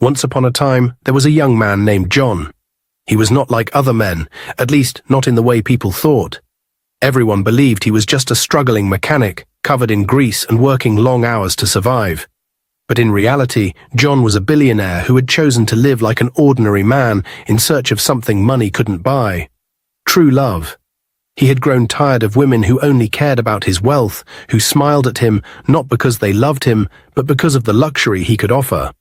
Once upon a time, there was a young man named John. He was not like other men, at least not in the way people thought. Everyone believed he was just a struggling mechanic, covered in grease and working long hours to survive. But in reality, John was a billionaire who had chosen to live like an ordinary man in search of something money couldn't buy. True love. He had grown tired of women who only cared about his wealth, who smiled at him not because they loved him, but because of the luxury he could offer.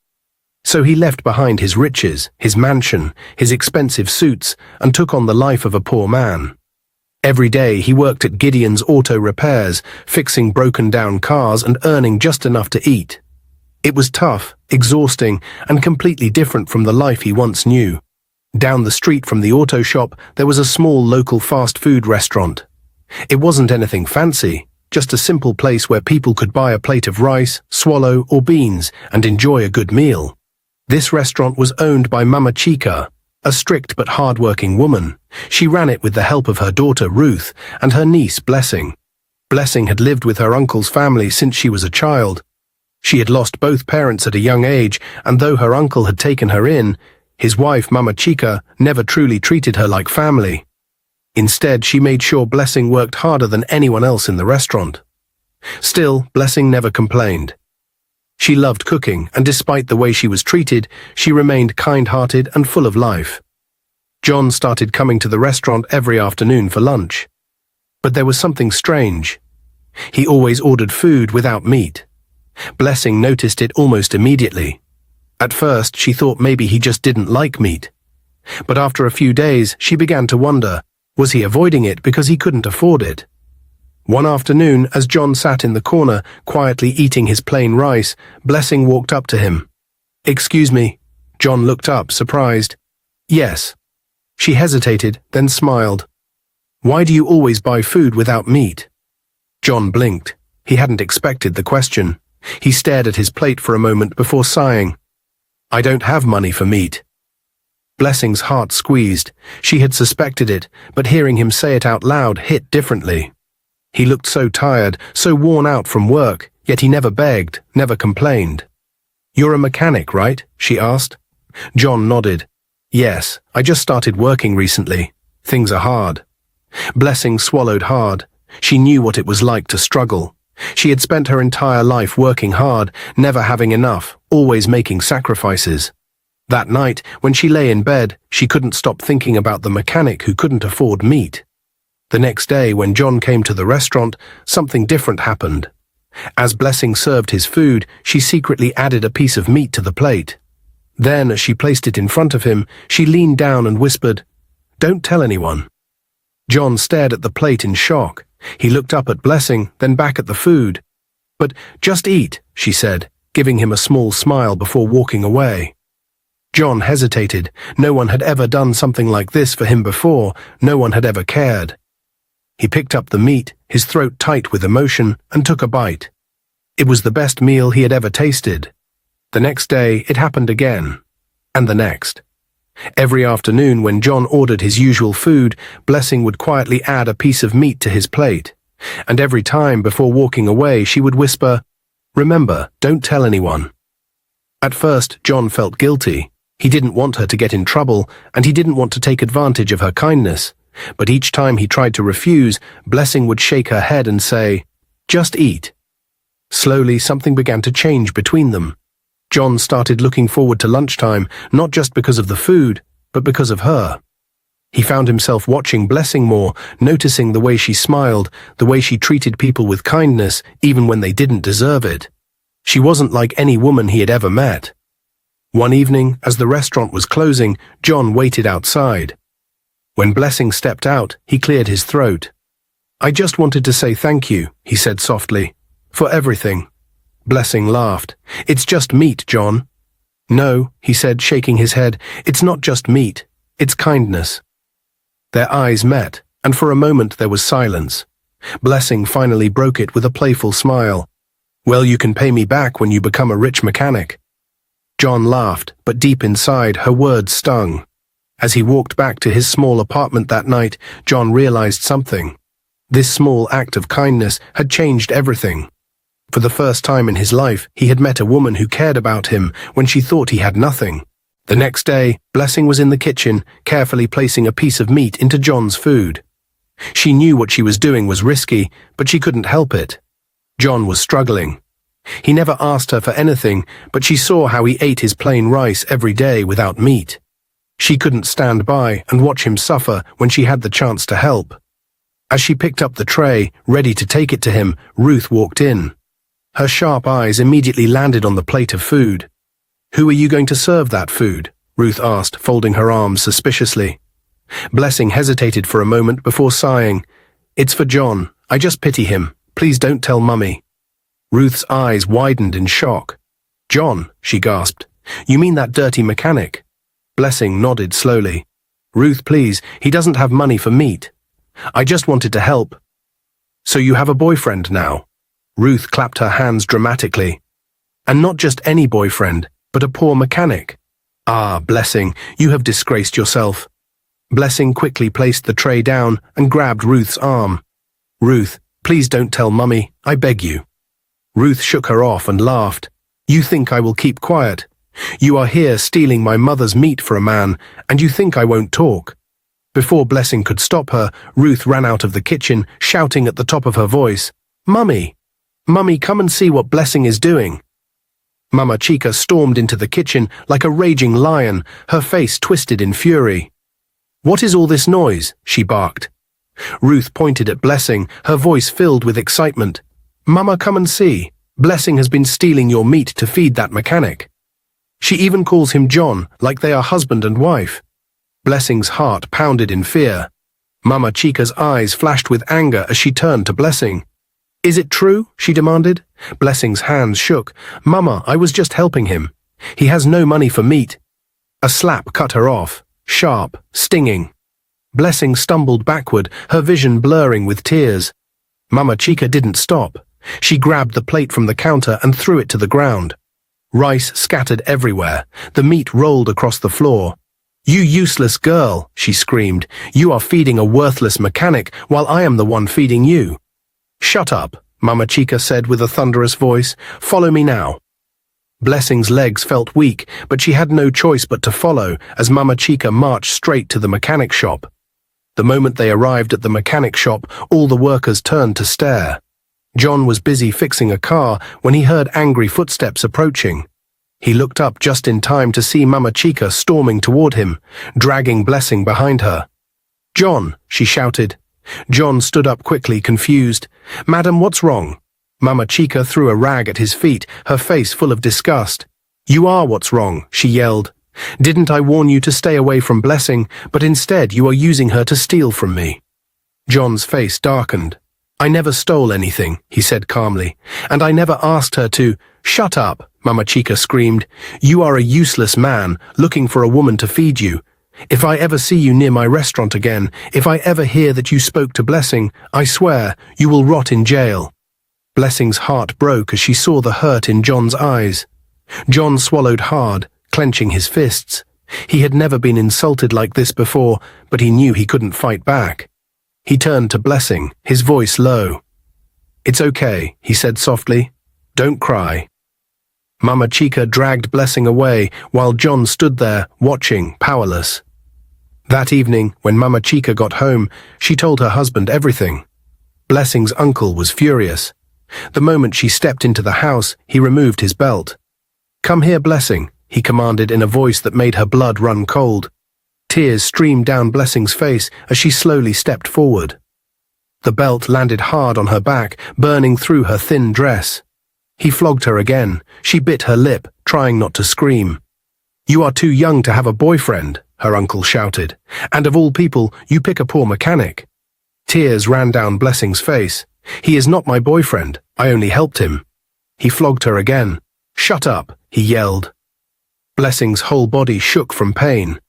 So he left behind his riches, his mansion, his expensive suits, and took on the life of a poor man. Every day he worked at Gideon's auto repairs, fixing broken-down cars and earning just enough to eat. It was tough, exhausting, and completely different from the life he once knew. Down the street from the auto shop, there was a small local fast food restaurant. It wasn't anything fancy, just a simple place where people could buy a plate of rice, swallow, or beans, and enjoy a good meal. This restaurant was owned by Mama Chica, a strict but hard-working woman. She ran it with the help of her daughter Ruth and her niece Blessing. Blessing had lived with her uncle's family since she was a child. She had lost both parents at a young age, and though her uncle had taken her in, his wife Mama Chica never truly treated her like family. Instead, she made sure Blessing worked harder than anyone else in the restaurant. Still, Blessing never complained. She loved cooking, and despite the way she was treated, she remained kind-hearted and full of life. John started coming to the restaurant every afternoon for lunch. But there was something strange. He always ordered food without meat. Blessing noticed it almost immediately. At first, she thought maybe he just didn't like meat. But after a few days, she began to wonder, was he avoiding it because he couldn't afford it? One afternoon, as John sat in the corner, quietly eating his plain rice, Blessing walked up to him. "Excuse me." John looked up, surprised. "Yes." She hesitated, then smiled. "Why do you always buy food without meat?" John blinked. He hadn't expected the question. He stared at his plate for a moment before sighing. "I don't have money for meat." Blessing's heart squeezed. She had suspected it, but hearing him say it out loud hit differently. He looked so tired, so worn out from work, yet he never begged, never complained. "You're a mechanic, right?" she asked. John nodded. "Yes, I just started working recently. Things are hard." Blessing swallowed hard. She knew what it was like to struggle. She had spent her entire life working hard, never having enough, always making sacrifices. That night, when she lay in bed, she couldn't stop thinking about the mechanic who couldn't afford meat. The next day, when John came to the restaurant, something different happened. As Blessing served his food, she secretly added a piece of meat to the plate. Then, as she placed it in front of him, she leaned down and whispered, "Don't tell anyone." John stared at the plate in shock. He looked up at Blessing, then back at the food. "But just eat," she said, giving him a small smile before walking away. John hesitated. No one had ever done something like this for him before. No one had ever cared. He picked up the meat, his throat tight with emotion, and took a bite. It was the best meal he had ever tasted. The next day, it happened again. And the next. Every afternoon, when John ordered his usual food, Blessing would quietly add a piece of meat to his plate. And every time, before walking away, she would whisper, "Remember, don't tell anyone." At first, John felt guilty. He didn't want her to get in trouble, and he didn't want to take advantage of her kindness. But each time he tried to refuse, Blessing would shake her head and say, "Just eat." Slowly, something began to change between them. John started looking forward to lunchtime, not just because of the food, but because of her. He found himself watching Blessing more, noticing the way she smiled, the way she treated people with kindness, even when they didn't deserve it. She wasn't like any woman he had ever met. One evening, as the restaurant was closing, John waited outside. When Blessing stepped out, he cleared his throat. "I just wanted to say thank you," he said softly, "for everything." Blessing laughed. "It's just meat, John." "No," he said, shaking his head, "it's not just meat. It's kindness." Their eyes met, and for a moment there was silence. Blessing finally broke it with a playful smile. "Well, you can pay me back when you become a rich mechanic." John laughed, but deep inside, her words stung. As he walked back to his small apartment that night, John realized something. This small act of kindness had changed everything. For the first time in his life, he had met a woman who cared about him when she thought he had nothing. The next day, Blessing was in the kitchen, carefully placing a piece of meat into John's food. She knew what she was doing was risky, but she couldn't help it. John was struggling. He never asked her for anything, but she saw how he ate his plain rice every day without meat. She couldn't stand by and watch him suffer when she had the chance to help. As she picked up the tray, ready to take it to him, Ruth walked in. Her sharp eyes immediately landed on the plate of food. "Who are you going to serve that food?" Ruth asked, folding her arms suspiciously. Blessing hesitated for a moment before sighing. "It's for John. I just pity him. Please don't tell Mummy." Ruth's eyes widened in shock. "John," she gasped. "You mean that dirty mechanic?" Blessing nodded slowly. "Ruth, please, he doesn't have money for meat. I just wanted to help." "So you have a boyfriend now?" Ruth clapped her hands dramatically. "And not just any boyfriend, but a poor mechanic. Ah, Blessing, you have disgraced yourself." Blessing quickly placed the tray down and grabbed Ruth's arm. "Ruth, please don't tell Mummy, I beg you." Ruth shook her off and laughed. "You think I will keep quiet? You are here stealing my mother's meat for a man, and you think I won't talk?" Before Blessing could stop her, Ruth ran out of the kitchen, shouting at the top of her voice, "Mummy! Mummy, come and see what Blessing is doing." Mama Chica stormed into the kitchen like a raging lion, her face twisted in fury. "What is all this noise?" she barked. Ruth pointed at Blessing, her voice filled with excitement. "Mama, come and see. Blessing has been stealing your meat to feed that mechanic. She even calls him John, like they are husband and wife." Blessing's heart pounded in fear. Mama Chica's eyes flashed with anger as she turned to Blessing. "Is it true?" she demanded. Blessing's hands shook. "Mama, I was just helping him. He has no money for meat." A slap cut her off, sharp, stinging. Blessing stumbled backward, her vision blurring with tears. Mama Chica didn't stop. She grabbed the plate from the counter and threw it to the ground. Rice scattered everywhere. The meat rolled across the floor. "You useless girl," she screamed. "You are feeding a worthless mechanic while I am the one feeding you." "Shut up," Mama Chica said with a thunderous voice. "Follow me now." Blessing's legs felt weak, but she had no choice but to follow as Mama Chica marched straight to the mechanic shop. The moment they arrived at the mechanic shop, all the workers turned to stare. John was busy fixing a car when he heard angry footsteps approaching. He looked up just in time to see Mama Chica storming toward him, dragging Blessing behind her. "John," she shouted. John stood up quickly, confused. "Madam, what's wrong?" Mama Chica threw a rag at his feet, her face full of disgust. "You are what's wrong," she yelled. "Didn't I warn you to stay away from Blessing, but instead you are using her to steal from me?" John's face darkened. "I never stole anything," he said calmly, "and I never asked her to—" "Shut up," Mama Chica screamed. "You are a useless man, looking for a woman to feed you. If I ever see you near my restaurant again, if I ever hear that you spoke to Blessing, I swear you will rot in jail." Blessing's heart broke as she saw the hurt in John's eyes. John swallowed hard, clenching his fists. He had never been insulted like this before, but he knew he couldn't fight back. He turned to Blessing, his voice low. "It's okay," he said softly. "Don't cry." Mama Chica dragged Blessing away while John stood there, watching, powerless. That evening, when Mama Chica got home, she told her husband everything. Blessing's uncle was furious. The moment she stepped into the house, he removed his belt. "Come here, Blessing," he commanded in a voice that made her blood run cold. Tears streamed down Blessing's face as she slowly stepped forward. The belt landed hard on her back, burning through her thin dress. He flogged her again. She bit her lip, trying not to scream. "You are too young to have a boyfriend," her uncle shouted. "And of all people, you pick a poor mechanic." Tears ran down Blessing's face. "He is not my boyfriend. I only helped him." He flogged her again. "Shut up," he yelled. Blessing's whole body shook from pain.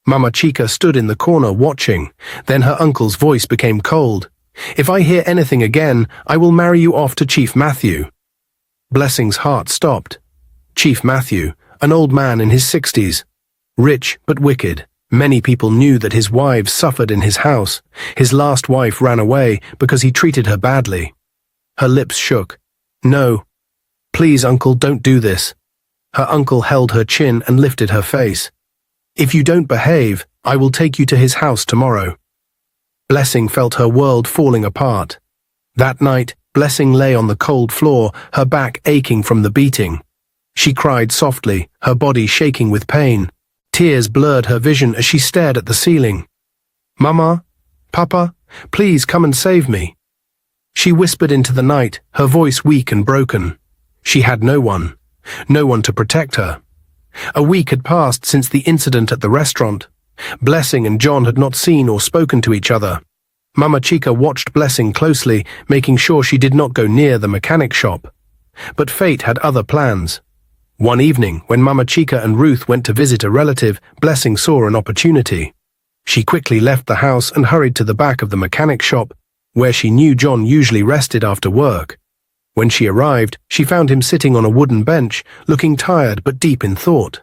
Mama Chica stood in the corner watching. Then her uncle's voice became cold. "If I hear anything again, I will marry you off to Chief Matthew." Blessing's heart stopped. Chief Matthew, an old man in his 60s. Rich but wicked. Many people knew that his wives suffered in his house. His last wife ran away because he treated her badly. Her lips shook. "No, Please, uncle, don't do this. Her uncle held her chin and lifted her face. If you don't behave, I will take you to his house tomorrow. Blessing felt her world falling apart. That night, Blessing lay on the cold floor, her back aching from the beating. She cried softly, her body shaking with pain. Tears blurred her vision as she stared at the ceiling. Mama? Papa? Please come and save me. She whispered into the night, her voice weak and broken. She had no one to protect her. A week had passed since the incident at the restaurant. Blessing and John had not seen or spoken to each other. Mama Chica watched Blessing closely, making sure she did not go near the mechanic shop. But fate had other plans. One evening, when Mama Chica and Ruth went to visit a relative, Blessing saw an opportunity. She quickly left the house and hurried to the back of the mechanic shop, where she knew John usually rested after work. When she arrived, she found him sitting on a wooden bench, looking tired but deep in thought.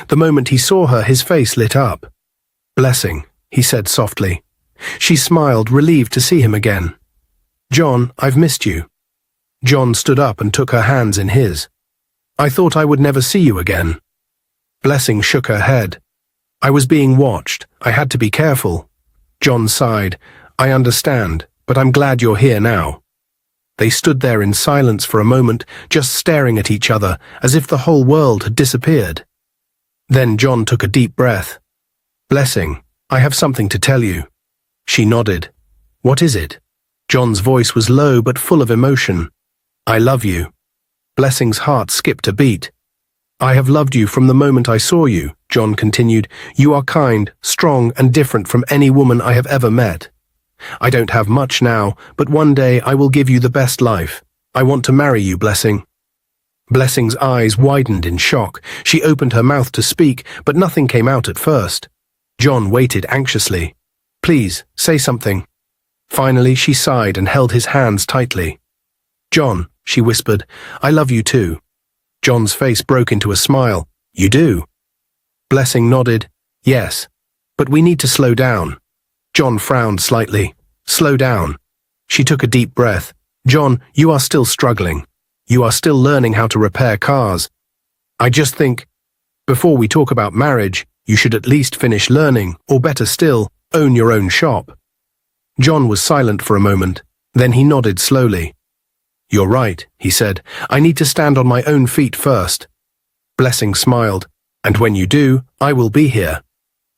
The moment he saw her, his face lit up. Blessing, he said softly. She smiled, relieved to see him again. John, I've missed you. John stood up and took her hands in his. I thought I would never see you again. Blessing shook her head. I was being watched. I had to be careful. John sighed. I understand, but I'm glad you're here now. They stood there in silence for a moment, just staring at each other, as if the whole world had disappeared. Then John took a deep breath. Blessing, I have something to tell you. She nodded. What is it? John's voice was low but full of emotion. I love you. Blessing's heart skipped a beat. I have loved you from the moment I saw you, John continued. You are kind, strong, and different from any woman I have ever met. I don't have much now, but one day I will give you the best life. I want to marry you, Blessing. Blessing's eyes widened in shock. She opened her mouth to speak, but nothing came out at first. John waited anxiously. Please, say something. Finally, she sighed and held his hands tightly. John, she whispered, I love you too. John's face broke into a smile. You do? Blessing nodded. Yes. But we need to slow down. John frowned slightly. Slow down. She took a deep breath. John, you are still struggling. You are still learning how to repair cars. I just think, before we talk about marriage, you should at least finish learning, or better still, own your own shop. John was silent for a moment. Then he nodded slowly. You're right, he said. I need to stand on my own feet first. Blessing smiled. And when you do, I will be here.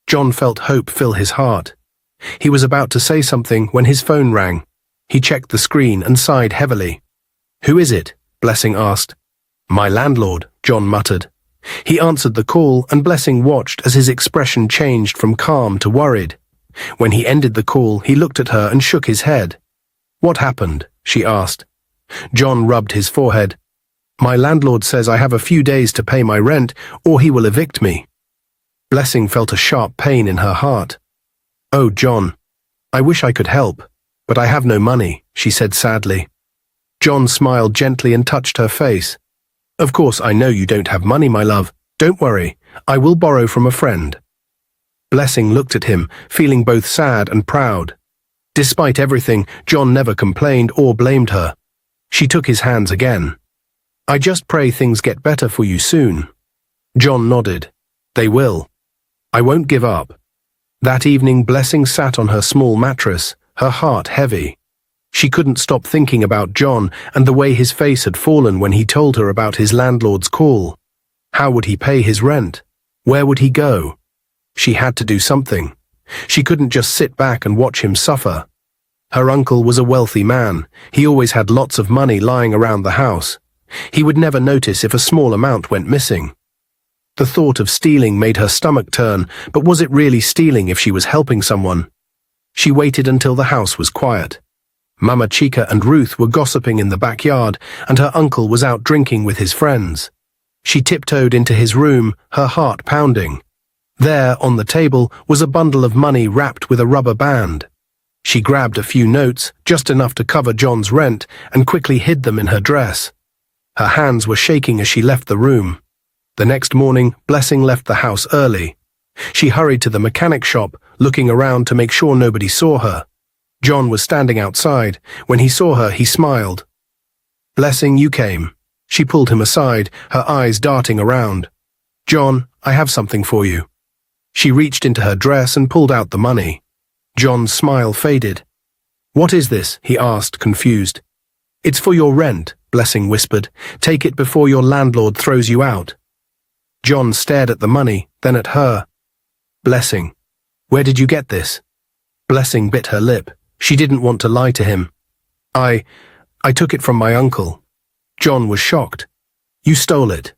John felt hope fill his heart. He was about to say something when his phone rang. He checked the screen and sighed heavily. Who is it? Blessing asked. My landlord, John muttered. He answered the call, and Blessing watched as his expression changed from calm to worried. When he ended the call, he looked at her and shook his head. What happened? She asked. John rubbed his forehead. My landlord says I have a few days to pay my rent, or he will evict me. Blessing felt a sharp pain in her heart. Oh, John, I wish I could help, but I have no money, she said sadly. John smiled gently and touched her face. Of course, I know you don't have money, my love. Don't worry, I will borrow from a friend. Blessing looked at him, feeling both sad and proud. Despite everything, John never complained or blamed her. She took his hands again. I just pray things get better for you soon. John nodded. They will. I won't give up. That evening, Blessing sat on her small mattress, her heart heavy. She couldn't stop thinking about John and the way his face had fallen when he told her about his landlord's call. How would he pay his rent? Where would he go? She had to do something. She couldn't just sit back and watch him suffer. Her uncle was a wealthy man. He always had lots of money lying around the house. He would never notice if a small amount went missing. The thought of stealing made her stomach turn, but was it really stealing if she was helping someone? She waited until the house was quiet. Mama Chica and Ruth were gossiping in the backyard, and her uncle was out drinking with his friends. She tiptoed into his room, her heart pounding. There, on the table, was a bundle of money wrapped with a rubber band. She grabbed a few notes, just enough to cover John's rent, and quickly hid them in her dress. Her hands were shaking as she left the room. The next morning, Blessing left the house early. She hurried to the mechanic shop, looking around to make sure nobody saw her. John was standing outside. When he saw her, he smiled. Blessing, you came. She pulled him aside, her eyes darting around. "John, I have something for you." She reached into her dress and pulled out the money. John's smile faded. "What is this?" he asked, confused. "It's for your rent," Blessing whispered. "Take it before your landlord throws you out." John stared at the money, then at her. "Blessing, where did you get this?" Blessing bit her lip. She didn't want to lie to him. I took it from my uncle." John was shocked. "You stole it?"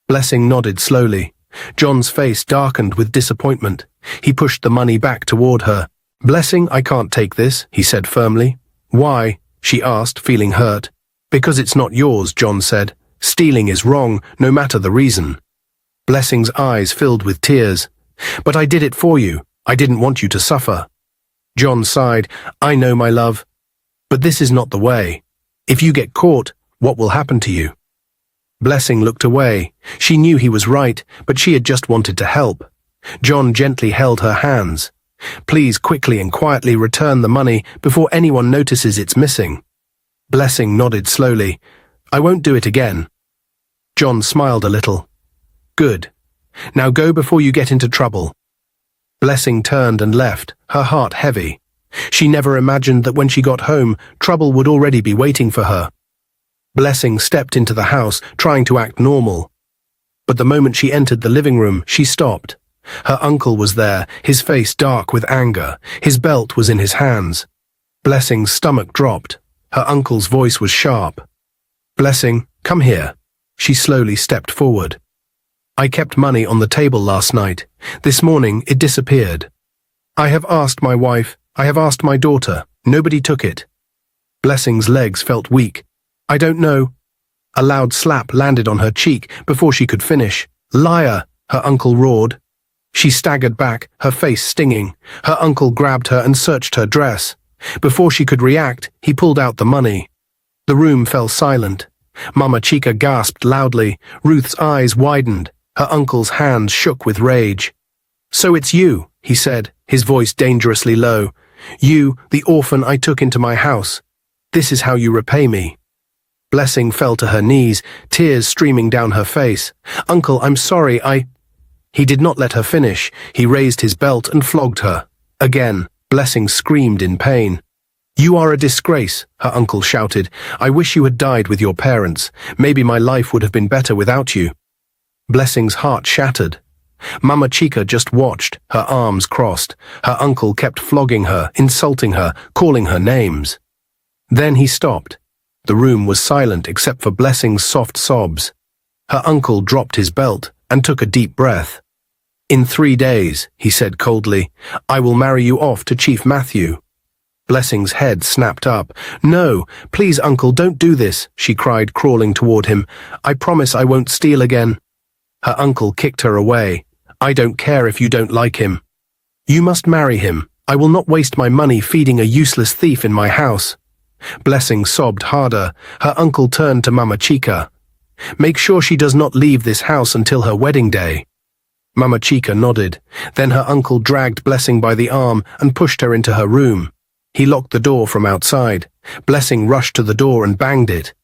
Blessing nodded slowly. John's face darkened with disappointment. He pushed the money back toward her. "Blessing, I can't take this," he said firmly. "Why?" she asked, feeling hurt. "Because it's not yours," John said. "Stealing is wrong, no matter the reason." Blessing's eyes filled with tears. "But I did it for you. I didn't want you to suffer." John sighed. "I know, my love. But this is not the way. If you get caught, what will happen to you?" Blessing looked away. She knew he was right, but she had just wanted to help. John gently held her hands. "Please quickly and quietly return the money before anyone notices it's missing." Blessing nodded slowly. "I won't do it again." John smiled a little. "Good. Now go before you get into trouble." Blessing turned and left, her heart heavy. She never imagined that when she got home, trouble would already be waiting for her. Blessing stepped into the house, trying to act normal. But the moment she entered the living room, she stopped. Her uncle was there, his face dark with anger. His belt was in his hands. Blessing's stomach dropped. Her uncle's voice was sharp. "Blessing, come here." She slowly stepped forward. "I kept money on the table last night. This morning it disappeared. I have asked my wife, I have asked my daughter. Nobody took it." Blessing's legs felt weak. "I don't know." A loud slap landed on her cheek before she could finish. "Liar!" her uncle roared. She staggered back, her face stinging. Her uncle grabbed her and searched her dress. Before she could react, he pulled out the money. The room fell silent. Mama Chica gasped loudly. Ruth's eyes widened. Her uncle's hands shook with rage. "So it's you," he said, his voice dangerously low. "You, the orphan I took into my house. This is how you repay me." Blessing fell to her knees, tears streaming down her face. "Uncle, I'm sorry, He did not let her finish. He raised his belt and flogged her. Again, Blessing screamed in pain. "You are a disgrace," her uncle shouted. "I wish you had died with your parents. Maybe my life would have been better without you." Blessing's heart shattered. Mama Chica just watched, her arms crossed. Her uncle kept flogging her, insulting her, calling her names. Then he stopped. The room was silent except for Blessing's soft sobs. Her uncle dropped his belt and took a deep breath. "In 3 days," he said coldly, "I will marry you off to Chief Matthew." Blessing's head snapped up. "No, please, uncle, don't do this," she cried, crawling toward him. "I promise I won't steal again." Her uncle kicked her away. "I don't care if you don't like him. You must marry him. I will not waste my money feeding a useless thief in my house." Blessing sobbed harder. Her uncle turned to Mama Chica. "Make sure she does not leave this house until her wedding day." Mama Chica nodded. Then her uncle dragged Blessing by the arm and pushed her into her room. He locked the door from outside. Blessing rushed to the door and banged it.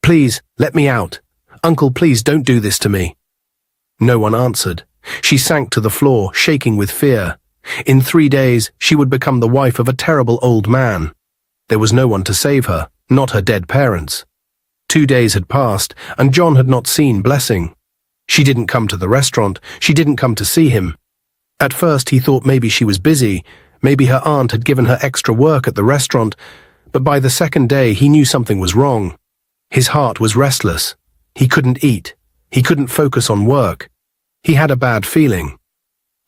"Please, let me out. Uncle, please don't do this to me." No one answered. She sank to the floor, shaking with fear. In 3 days, she would become the wife of a terrible old man. There was no one to save her, not her dead parents. 2 days had passed, and John had not seen Blessing. She didn't come to the restaurant. She didn't come to see him. At first, he thought maybe she was busy. Maybe her aunt had given her extra work at the restaurant. But by the second day, he knew something was wrong. His heart was restless. He couldn't eat. He couldn't focus on work. He had a bad feeling.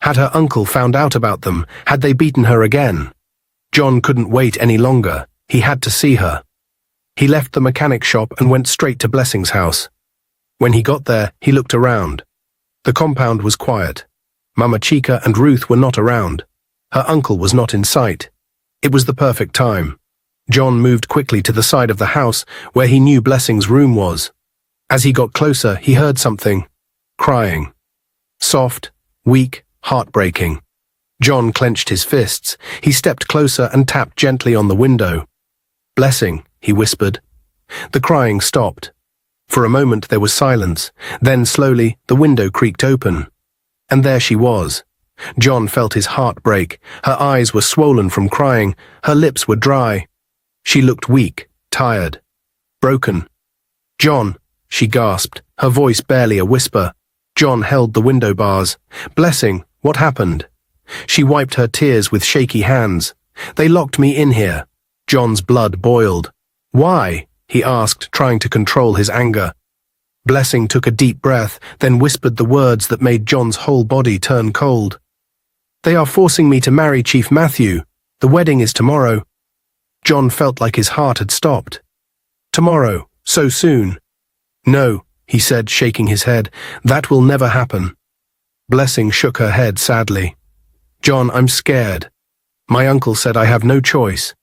Had her uncle found out about them? Had they beaten her again? John couldn't wait any longer. He had to see her. He left the mechanic shop and went straight to Blessing's house. When he got there, he looked around. The compound was quiet. Mama Chica and Ruth were not around. Her uncle was not in sight. It was the perfect time. John moved quickly to the side of the house where he knew Blessing's room was. As he got closer, he heard something. Crying. Soft, weak, heartbreaking. John clenched his fists. He stepped closer and tapped gently on the window. "Blessing," he whispered. The crying stopped. For a moment there was silence, then slowly the window creaked open. And there she was. John felt his heart break. Her eyes were swollen from crying, her lips were dry. She looked weak, tired, broken. "John," she gasped, her voice barely a whisper. John held the window bars. "Blessing, what happened?" She wiped her tears with shaky hands. "They locked me in here." John's blood boiled. "Why?" he asked, trying to control his anger. Blessing took a deep breath, then whispered the words that made John's whole body turn cold. "They are forcing me to marry Chief Matthew. The wedding is tomorrow." John felt like his heart had stopped. "Tomorrow? So soon?" "No," he said, shaking his head. "That will never happen." Blessing shook her head sadly. "John, I'm scared. My uncle said I have no choice."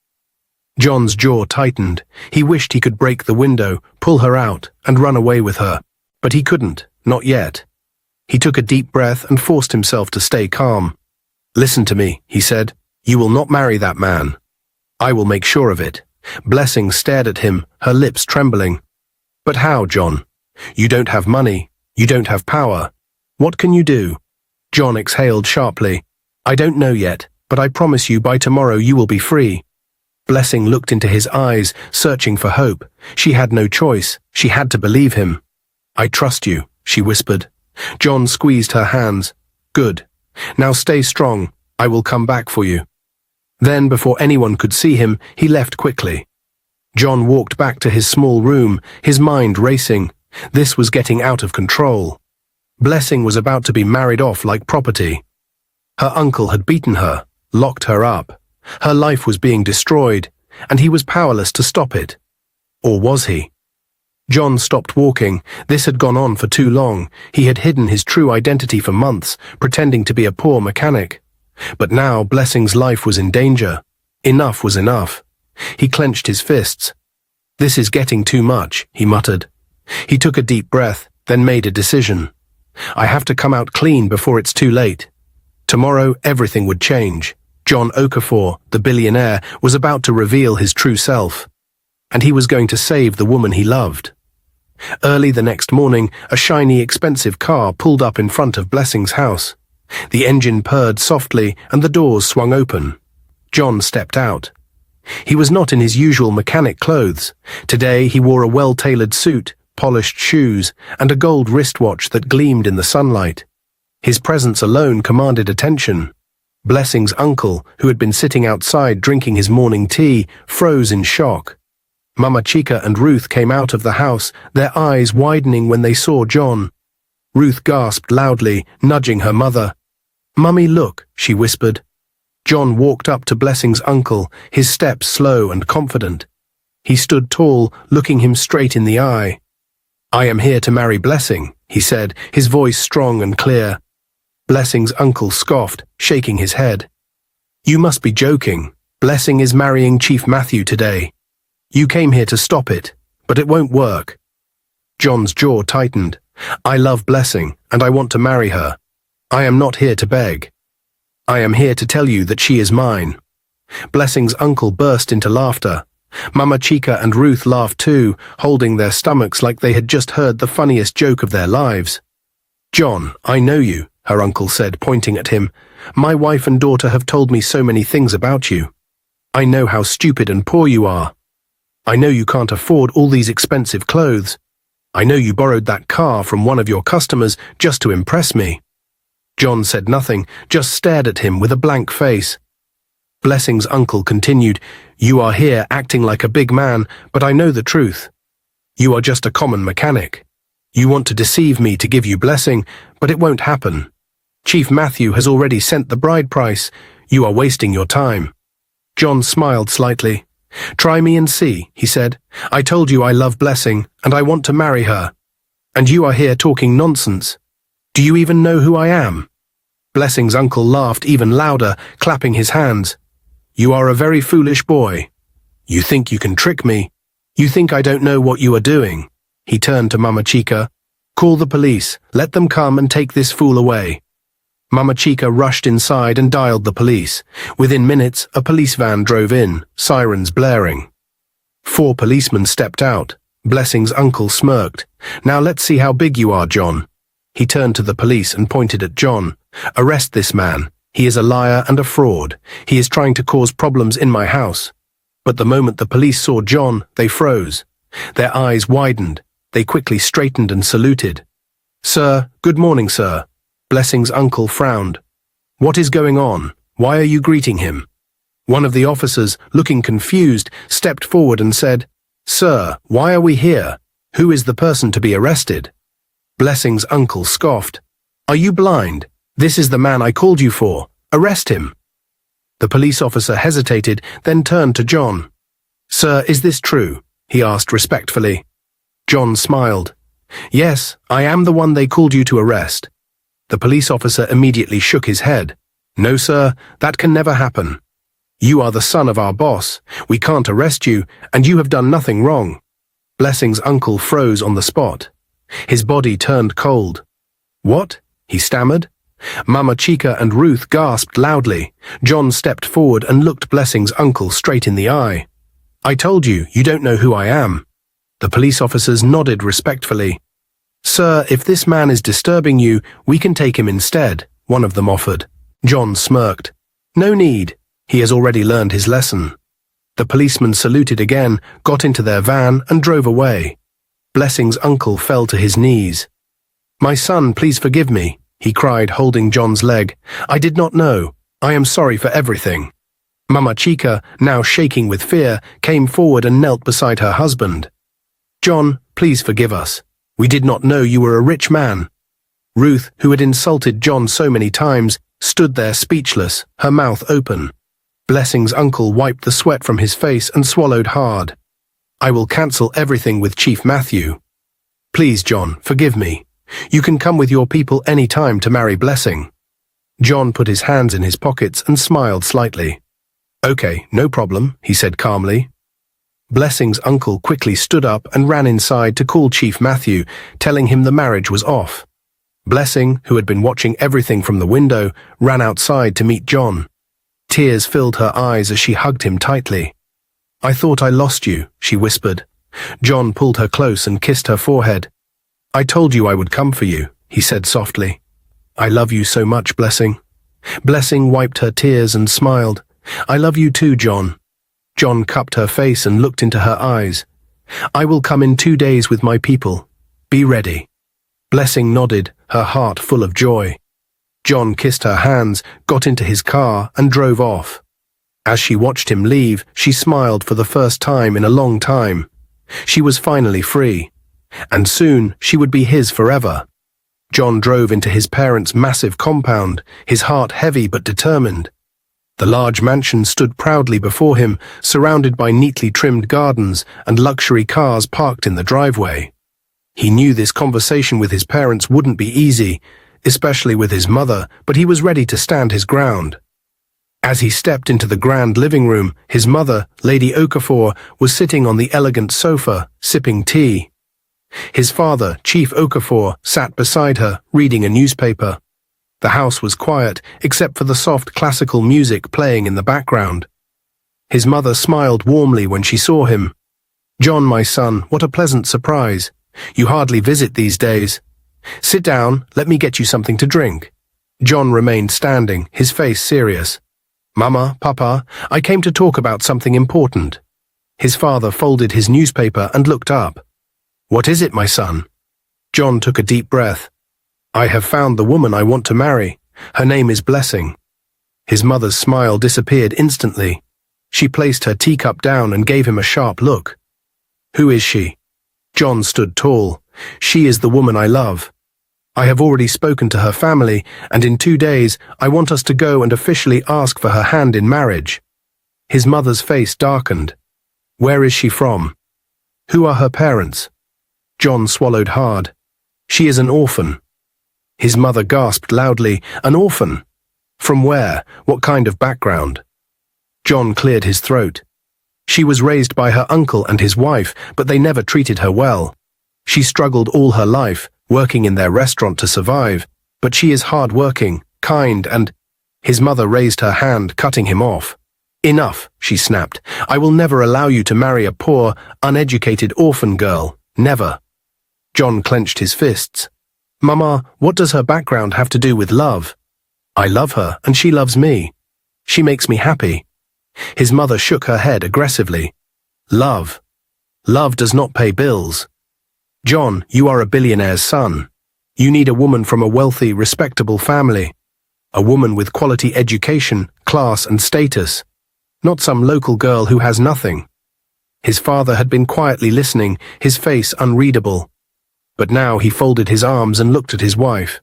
John's jaw tightened. He wished he could break the window, pull her out, and run away with her. But he couldn't, not yet. He took a deep breath and forced himself to stay calm. "Listen to me," he said. "You will not marry that man. I will make sure of it." Blessing stared at him, her lips trembling. "But how, John? You don't have money. You don't have power. What can you do?" John exhaled sharply. "I don't know yet, but I promise you by tomorrow you will be free." Blessing looked into his eyes, searching for hope. She had no choice. She had to believe him. "I trust you," she whispered. John squeezed her hands. "Good. Now stay strong. I will come back for you." Then, before anyone could see him, he left quickly. John walked back to his small room, his mind racing. This was getting out of control. Blessing was about to be married off like property. Her uncle had beaten her, locked her up. Her life was being destroyed, and he was powerless to stop it. Or was he? John stopped walking. This had gone on for too long. He had hidden his true identity for months, pretending to be a poor mechanic. But now Blessing's life was in danger. Enough was enough. He clenched his fists. "This is getting too much," he muttered. He took a deep breath, then made a decision. "I have to come out clean before it's too late." Tomorrow everything would change. John Okafor, the billionaire, was about to reveal his true self. And he was going to save the woman he loved. Early the next morning, a shiny, expensive car pulled up in front of Blessing's house. The engine purred softly and the doors swung open. John stepped out. He was not in his usual mechanic clothes. Today he wore a well-tailored suit, polished shoes, and a gold wristwatch that gleamed in the sunlight. His presence alone commanded attention. Blessing's uncle, who had been sitting outside drinking his morning tea, froze in shock. Mama Chica and Ruth came out of the house, their eyes widening when they saw John. Ruth gasped loudly, nudging her mother. "Mummy, look," she whispered. John walked up to Blessing's uncle, his steps slow and confident. He stood tall, looking him straight in the eye. "I am here to marry Blessing," he said, his voice strong and clear. Blessing's uncle scoffed, shaking his head. "You must be joking. Blessing is marrying Chief Matthew today. You came here to stop it, but it won't work." John's jaw tightened. "I love Blessing, and I want to marry her. I am not here to beg. I am here to tell you that she is mine." Blessing's uncle burst into laughter. Mama Chica and Ruth laughed too, holding their stomachs like they had just heard the funniest joke of their lives. "John, I know you," her uncle said, pointing at him. "My wife and daughter have told me so many things about you. I know how stupid and poor you are. I know you can't afford all these expensive clothes. I know you borrowed that car from one of your customers just to impress me." John said nothing, just stared at him with a blank face. Blessing's uncle continued, "You are here acting like a big man, but I know the truth. You are just a common mechanic. You want to deceive me to give you Blessing, but it won't happen. Chief Matthew has already sent the bride price. You are wasting your time." John smiled slightly. "Try me and see," he said. "I told you I love Blessing, and I want to marry her. And you are here talking nonsense. Do you even know who I am?" Blessing's uncle laughed even louder, clapping his hands. "You are a very foolish boy. You think you can trick me. You think I don't know what you are doing." He turned to Mama Chica. "Call the police. Let them come and take this fool away." Mama Chica rushed inside and dialed the police. Within minutes, a police van drove in, sirens blaring. 4 policemen stepped out. Blessing's uncle smirked. "Now let's see how big you are, John." He turned to the police and pointed at John. "Arrest this man. He is a liar and a fraud. He is trying to cause problems in my house." But the moment the police saw John, they froze. Their eyes widened. They quickly straightened and saluted. "Sir, good morning, sir." Blessing's uncle frowned. "What is going on? Why are you greeting him?" One of the officers, looking confused, stepped forward and said, "Sir, why are we here? Who is the person to be arrested?" Blessing's uncle scoffed. "Are you blind? This is the man I called you for. Arrest him." The police officer hesitated, then turned to John. "Sir, is this true?" he asked respectfully. John smiled. "Yes, I am the one they called you to arrest." The police officer immediately shook his head. "No, sir, that can never happen. You are the son of our boss. We can't arrest you, and you have done nothing wrong." Blessing's uncle froze on the spot. His body turned cold. "What?" he stammered. Mama Chica and Ruth gasped loudly. John stepped forward and looked Blessing's uncle straight in the eye. "I told you, you don't know who I am." The police officers nodded respectfully. "Sir, if this man is disturbing you, we can take him instead," one of them offered. John smirked. "No need. He has already learned his lesson." The policeman saluted again, got into their van, and drove away. Blessing's uncle fell to his knees. "My son, please forgive me," he cried, holding John's leg. "I did not know. I am sorry for everything." Mama Chica, now shaking with fear, came forward and knelt beside her husband. "John, please forgive us. We did not know you were a rich man." Ruth, who had insulted John so many times, stood there speechless, her mouth open. Blessing's uncle wiped the sweat from his face and swallowed hard. "I will cancel everything with Chief Matthew. Please, John, forgive me. You can come with your people any time to marry Blessing." John put his hands in his pockets and smiled slightly. "Okay, no problem," he said calmly. Blessing's uncle quickly stood up and ran inside to call Chief Matthew, telling him the marriage was off. Blessing, who had been watching everything from the window, ran outside to meet John. Tears filled her eyes as she hugged him tightly. "I thought I lost you," she whispered. John pulled her close and kissed her forehead. "I told you I would come for you," he said softly. "I love you so much, Blessing." Blessing wiped her tears and smiled. "I love you too, John." John cupped her face and looked into her eyes. "I will come in 2 days with my people. Be ready." Blessing nodded, her heart full of joy. John kissed her hands, got into his car, and drove off. As she watched him leave, she smiled for the first time in a long time. She was finally free, and soon she would be his forever. John drove into his parents' massive compound, his heart heavy but determined. The large mansion stood proudly before him, surrounded by neatly trimmed gardens and luxury cars parked in the driveway. He knew this conversation with his parents wouldn't be easy, especially with his mother, but he was ready to stand his ground. As he stepped into the grand living room, his mother, Lady Okafor, was sitting on the elegant sofa, sipping tea. His father, Chief Okafor, sat beside her, reading a newspaper. The house was quiet, except for the soft classical music playing in the background. His mother smiled warmly when she saw him. "John, my son, what a pleasant surprise. You hardly visit these days. Sit down, let me get you something to drink." John remained standing, his face serious. "Mama, Papa, I came to talk about something important." His father folded his newspaper and looked up. "What is it, my son?" John took a deep breath. "I have found the woman I want to marry. Her name is Blessing." His mother's smile disappeared instantly. She placed her teacup down and gave him a sharp look. "Who is she?" John stood tall. "She is the woman I love. I have already spoken to her family, and in 2 days I want us to go and officially ask for her hand in marriage." His mother's face darkened. "Where is she from? Who are her parents?" John swallowed hard. "She is an orphan." His mother gasped loudly. "An orphan? From where? What kind of background?" John cleared his throat. "She was raised by her uncle and his wife, but they never treated her well. She struggled all her life, working in their restaurant to survive, but she is hard-working, kind, and—" His mother raised her hand, cutting him off. "Enough," she snapped. "I will never allow you to marry a poor, uneducated orphan girl." Never. John clenched his fists. Mama, what does her background have to do with love? I love her, and she loves me. She makes me happy. His mother shook her head aggressively. Love. Love does not pay bills. John, you are a billionaire's son. You need a woman from a wealthy, respectable family. A woman with quality education, class and status. Not some local girl who has nothing. His father had been quietly listening, his face unreadable. But now he folded his arms and looked at his wife.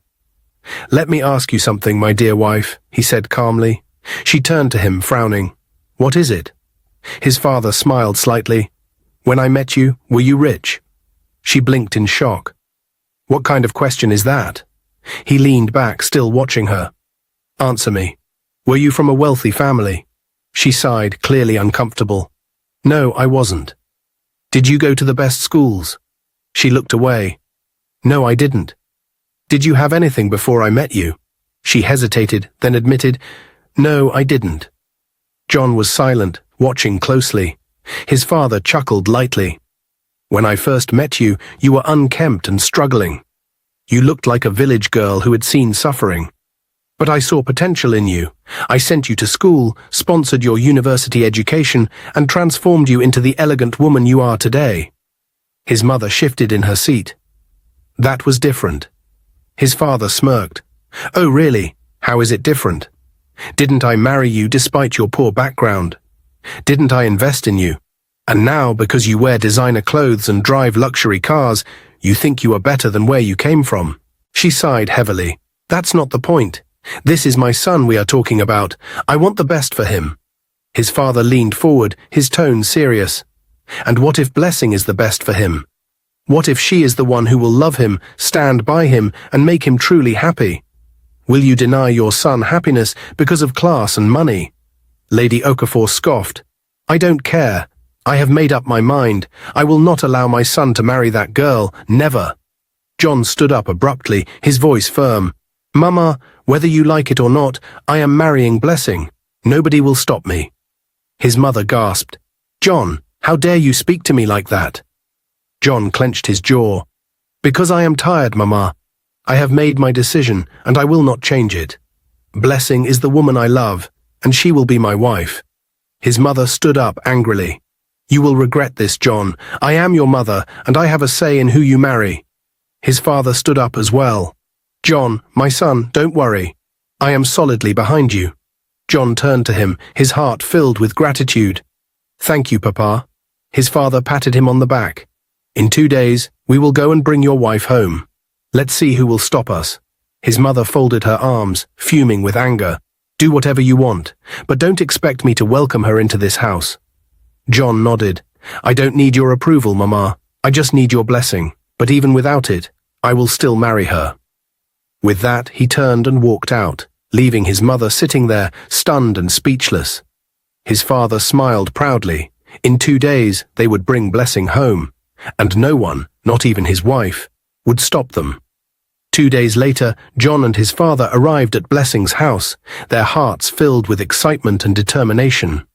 Let me ask you something, my dear wife, he said calmly. She turned to him, frowning. What is it? His father smiled slightly. When I met you, were you rich? She blinked in shock. What kind of question is that? He leaned back, still watching her. Answer me. Were you from a wealthy family? She sighed, clearly uncomfortable. No, I wasn't. Did you go to the best schools? She looked away. No, I didn't. Did you have anything before I met you? She hesitated, then admitted, No, I didn't. John was silent, watching closely. His father chuckled lightly. When I first met you, you were unkempt and struggling. You looked like a village girl who had seen suffering. But I saw potential in you. I sent you to school, sponsored your university education, and transformed you into the elegant woman you are today. His mother shifted in her seat. That was different. His father smirked. Oh, really? How is it different? Didn't I marry you despite your poor background? Didn't I invest in you? And now, because you wear designer clothes and drive luxury cars, you think you are better than where you came from. She sighed heavily. That's not the point. This is my son we are talking about. I want the best for him. His father leaned forward, his tone serious. And what if Blessing is the best for him? What if she is the one who will love him, stand by him, and make him truly happy? Will you deny your son happiness because of class and money? Lady Okafor scoffed. I don't care. I have made up my mind. I will not allow my son to marry that girl, never. John stood up abruptly, his voice firm. Mama, whether you like it or not, I am marrying Blessing. Nobody will stop me. His mother gasped. John, how dare you speak to me like that? John clenched his jaw. Because I am tired, Mama. I have made my decision, and I will not change it. Blessing is the woman I love, and she will be my wife. His mother stood up angrily. You will regret this, John. I am your mother, and I have a say in who you marry. His father stood up as well. John, my son, don't worry. I am solidly behind you. John turned to him, his heart filled with gratitude. Thank you, Papa. His father patted him on the back. In 2 days, we will go and bring your wife home. Let's see who will stop us. His mother folded her arms, fuming with anger. Do whatever you want, but don't expect me to welcome her into this house. John nodded. I don't need your approval, Mama. I just need your blessing. But even without it, I will still marry her. With that, he turned and walked out, leaving his mother sitting there, stunned and speechless. His father smiled proudly. In 2 days, they would bring Blessing home, and no one, not even his wife, would stop them. 2 days later, John and his father arrived at Blessing's house, their hearts filled with excitement and determination.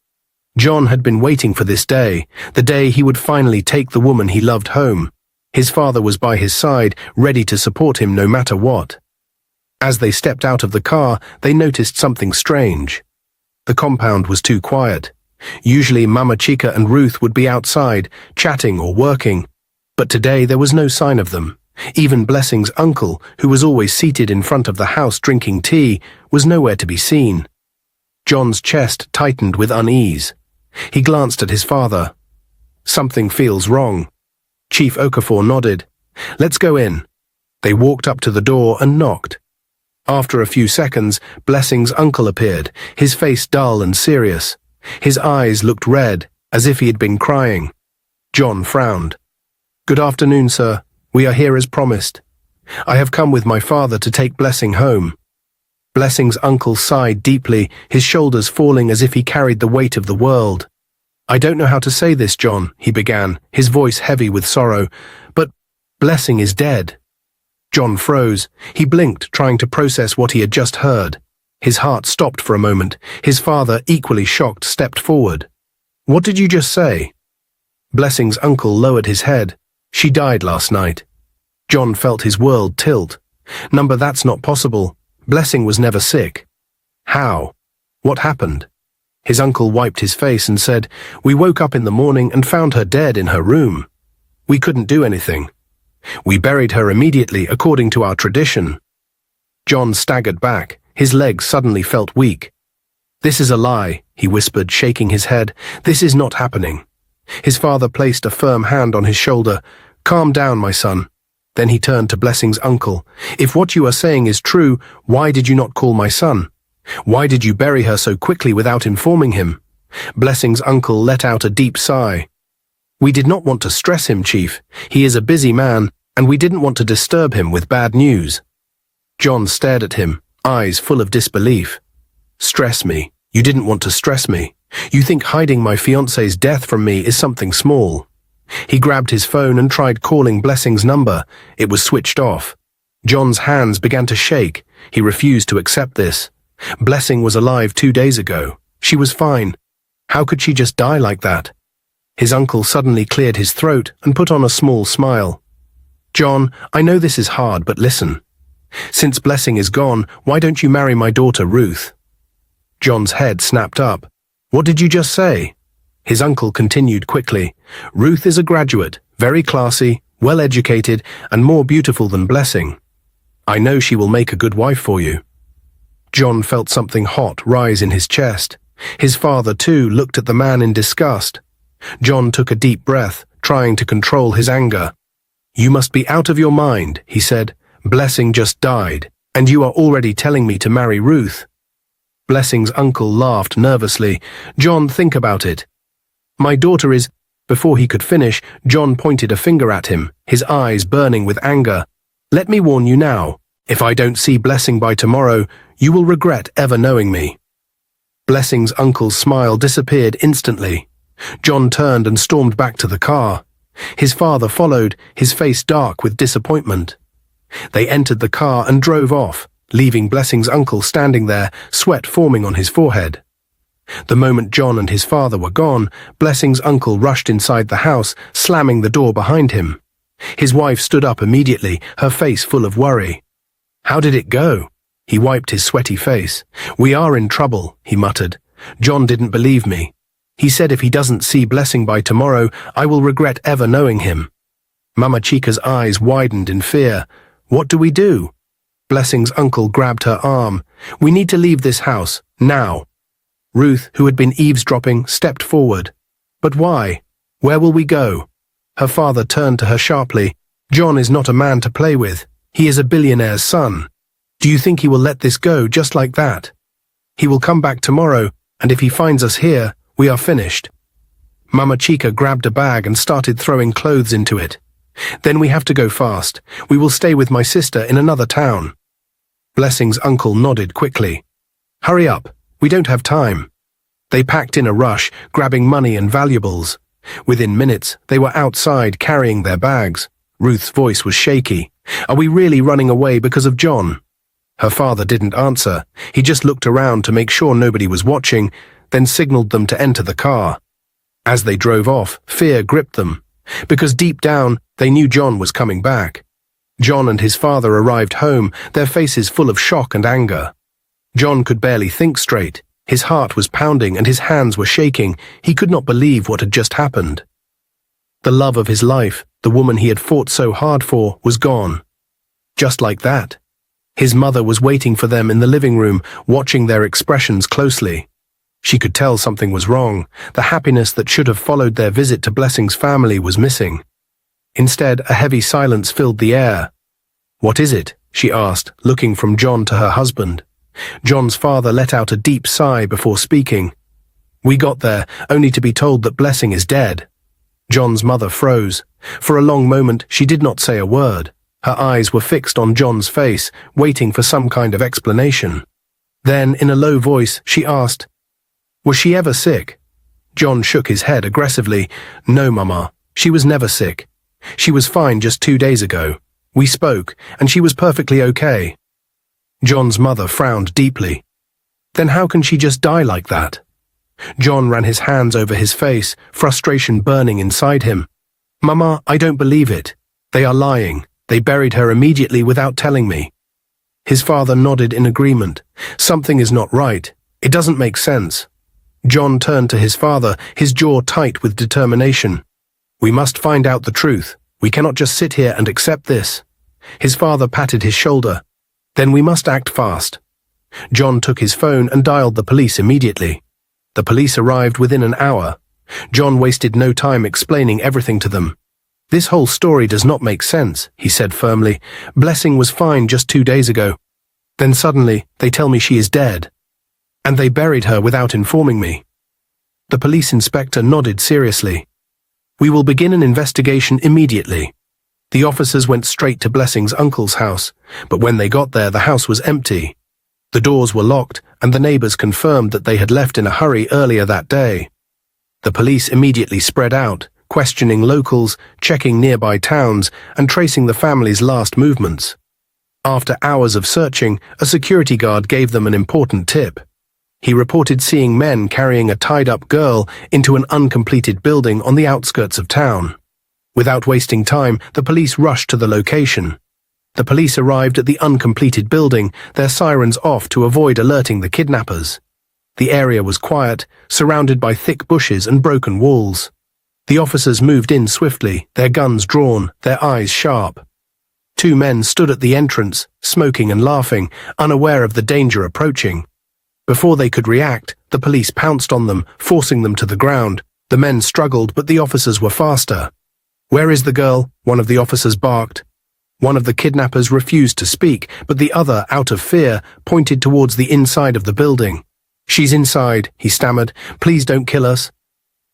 John had been waiting for this day, the day he would finally take the woman he loved home. His father was by his side, ready to support him no matter what. As they stepped out of the car, they noticed something strange. The compound was too quiet. Usually Mama Chica and Ruth would be outside, chatting or working, but today there was no sign of them. Even Blessing's uncle, who was always seated in front of the house drinking tea, was nowhere to be seen. John's chest tightened with unease. He glanced at his father. Something feels wrong. Chief Okafor nodded. Let's go in. They walked up to the door and knocked. After a few seconds, Blessing's uncle appeared, his face dull and serious. His eyes looked red, as if he had been crying. John frowned. Good afternoon, sir. We are here as promised. I have come with my father to take Blessing home. Blessing's uncle sighed deeply, his shoulders falling as if he carried the weight of the world. I don't know how to say this, John, he began, his voice heavy with sorrow, but Blessing is dead. John froze. He blinked, trying to process what he had just heard. His heart stopped for a moment. His father, equally shocked, stepped forward. What did you just say? Blessing's uncle lowered his head. She died last night. John felt his world tilt. Number, that's not possible. Blessing was never sick. How? What happened? His uncle wiped his face and said, "We woke up in the morning and found her dead in her room. We couldn't do anything. We buried her immediately according to our tradition." John staggered back. His legs suddenly felt weak. "This is a lie," he whispered, shaking his head. "This is not happening." His father placed a firm hand on his shoulder. "Calm down, my son." Then he turned to Blessing's uncle. "If what you are saying is true, why did you not call my son? Why did you bury her so quickly without informing him?" Blessing's uncle let out a deep sigh. "We did not want to stress him, Chief. He is a busy man, and we didn't want to disturb him with bad news." John stared at him, eyes full of disbelief. "Stress me? You didn't want to stress me. You think hiding my fiancé's death from me is something small." He grabbed his phone and tried calling Blessing's number. It was switched off. John's hands began to shake. He refused to accept this. Blessing was alive 2 days ago. She was fine. How could she just die like that? His uncle suddenly cleared his throat and put on a small smile. "John, I know this is hard, but listen. Since Blessing is gone, why don't you marry my daughter Ruth?" John's head snapped up. "What did you just say?" His uncle continued quickly. "Ruth is a graduate, very classy, well-educated, and more beautiful than Blessing. I know she will make a good wife for you." John felt something hot rise in his chest. His father, too, looked at the man in disgust. John took a deep breath, trying to control his anger. "You must be out of your mind," he said. "Blessing just died, and you are already telling me to marry Ruth." Blessing's uncle laughed nervously. "John, think about it. My daughter is—" Before he could finish, John pointed a finger at him, his eyes burning with anger. "Let me warn you now. If I don't see Blessing by tomorrow, you will regret ever knowing me." Blessing's uncle's smile disappeared instantly. John turned and stormed back to the car. His father followed, his face dark with disappointment. They entered the car and drove off, leaving Blessing's uncle standing there, sweat forming on his forehead. The moment John and his father were gone, Blessing's uncle rushed inside the house, slamming the door behind him. His wife stood up immediately, her face full of worry. "How did it go?" He wiped his sweaty face. "We are in trouble," he muttered. "John didn't believe me. He said if he doesn't see Blessing by tomorrow, I will regret ever knowing him." Mama Chica's eyes widened in fear. "What do we do?" Blessing's uncle grabbed her arm. "We need to leave this house, now." Ruth, who had been eavesdropping, stepped forward. "But why? Where will we go?" Her father turned to her sharply. "John is not a man to play with. He is a billionaire's son. Do you think he will let this go just like that? He will come back tomorrow, and if he finds us here, we are finished." Mama Chica grabbed a bag and started throwing clothes into it. "Then we have to go fast. We will stay with my sister in another town." Blessing's uncle nodded quickly. "Hurry up. We don't have time." They packed in a rush, grabbing money and valuables. Within minutes, they were outside carrying their bags. Ruth's voice was shaky. "Are we really running away because of John?" Her father didn't answer. He just looked around to make sure nobody was watching, then signaled them to enter the car. As they drove off, fear gripped them. Because deep down, they knew John was coming back. John and his father arrived home, their faces full of shock and anger. John could barely think straight. His heart was pounding and his hands were shaking. He could not believe what had just happened. The love of his life, the woman he had fought so hard for, was gone. Just like that. His mother was waiting for them in the living room, watching their expressions closely. She could tell something was wrong. The happiness that should have followed their visit to Blessing's family was missing. Instead, a heavy silence filled the air. "What is it?" she asked, looking from John to her husband. John's father let out a deep sigh before speaking. "We got there, only to be told that Blessing is dead." John's mother froze. For a long moment, she did not say a word. Her eyes were fixed on John's face, waiting for some kind of explanation. Then, in a low voice, she asked, "Was she ever sick?" John shook his head aggressively. "No, Mama. She was never sick. She was fine just 2 days ago. We spoke, and she was perfectly okay." John's mother frowned deeply. "Then how can she just die like that?" John ran his hands over his face, frustration burning inside him. "Mama, I don't believe it. They are lying. They buried her immediately without telling me." His father nodded in agreement. Something is not right. It doesn't make sense. John turned to his father, his jaw tight with determination. "We must find out the truth. We cannot just sit here and accept this." His father patted his shoulder. "Then we must act fast." John took his phone and dialed the police immediately. The police arrived within an hour. John wasted no time explaining everything to them. "This whole story does not make sense," he said firmly. "Blessing was fine just 2 days ago. Then suddenly, they tell me she is dead. And they buried her without informing me." The police inspector nodded seriously. "We will begin an investigation immediately." The officers went straight to Blessing's uncle's house, but when they got there, the house was empty. The doors were locked, and the neighbors confirmed that they had left in a hurry earlier that day. The police immediately spread out, questioning locals, checking nearby towns, and tracing the family's last movements. After hours of searching, a security guard gave them an important tip. He reported seeing men carrying a tied-up girl into an uncompleted building on the outskirts of town. Without wasting time, the police rushed to the location. The police arrived at the uncompleted building, their sirens off to avoid alerting the kidnappers. The area was quiet, surrounded by thick bushes and broken walls. The officers moved in swiftly, their guns drawn, their eyes sharp. 2 men stood at the entrance, smoking and laughing, unaware of the danger approaching. Before they could react, the police pounced on them, forcing them to the ground. The men struggled, but the officers were faster. "Where is the girl?" one of the officers barked. One of the kidnappers refused to speak, but the other, out of fear, pointed towards the inside of the building. "She's inside," he stammered. "Please don't kill us."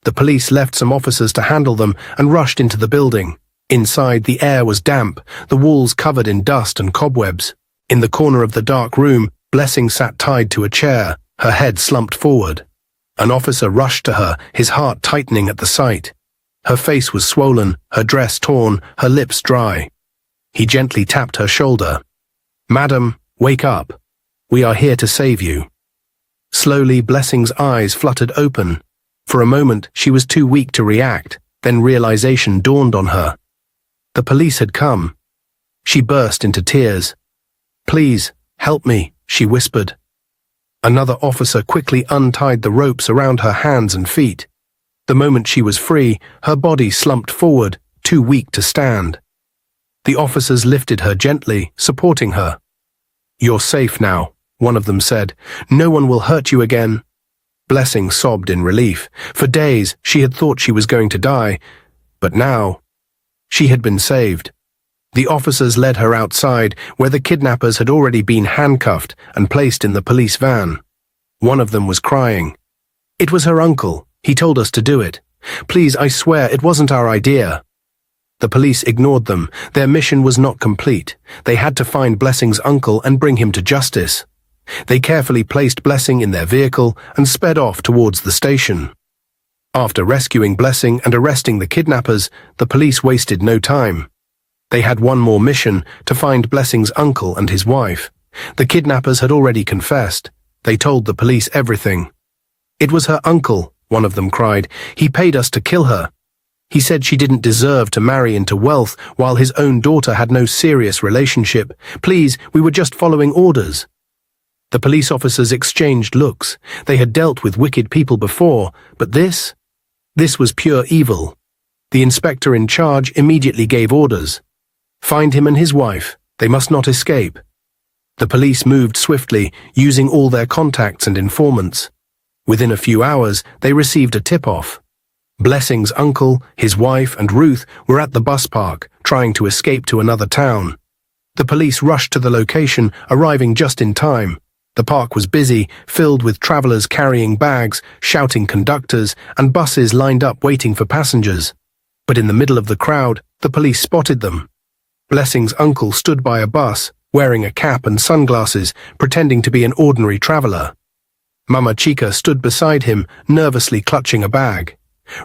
The police left some officers to handle them and rushed into the building. Inside, the air was damp, the walls covered in dust and cobwebs. In the corner of the dark room, Blessing sat tied to a chair, her head slumped forward. An officer rushed to her, his heart tightening at the sight. Her face was swollen, her dress torn, her lips dry. He gently tapped her shoulder. "Madam, wake up. We are here to save you." Slowly, Blessing's eyes fluttered open. For a moment, she was too weak to react, then realization dawned on her. The police had come. She burst into tears. "Please, help me," she whispered. Another officer quickly untied the ropes around her hands and feet. The moment she was free, her body slumped forward, too weak to stand. The officers lifted her gently, supporting her. "You're safe now," one of them said. "No one will hurt you again." Blessing sobbed in relief. For days, she had thought she was going to die, but now, she had been saved. The officers led her outside, where the kidnappers had already been handcuffed and placed in the police van. One of them was crying. "It was her uncle. He told us to do it. Please, I swear, it wasn't our idea." The police ignored them. Their mission was not complete. They had to find Blessing's uncle and bring him to justice. They carefully placed Blessing in their vehicle and sped off towards the station. After rescuing Blessing and arresting the kidnappers, the police wasted no time. They had one more mission, to find Blessing's uncle and his wife. The kidnappers had already confessed. They told the police everything. "It was her uncle," one of them cried. "He paid us to kill her. He said she didn't deserve to marry into wealth while his own daughter had no serious relationship. Please, we were just following orders." The police officers exchanged looks. They had dealt with wicked people before, but this was pure evil. The inspector in charge immediately gave orders. "Find him and his wife. They must not escape." The police moved swiftly, using all their contacts and informants. Within a few hours, they received a tip-off. Blessing's uncle, his wife, and Ruth were at the bus park, trying to escape to another town. The police rushed to the location, arriving just in time. The park was busy, filled with travelers carrying bags, shouting conductors, and buses lined up waiting for passengers. But in the middle of the crowd, the police spotted them. Blessing's uncle stood by a bus, wearing a cap and sunglasses, pretending to be an ordinary traveler. Mama Chica stood beside him, nervously clutching a bag.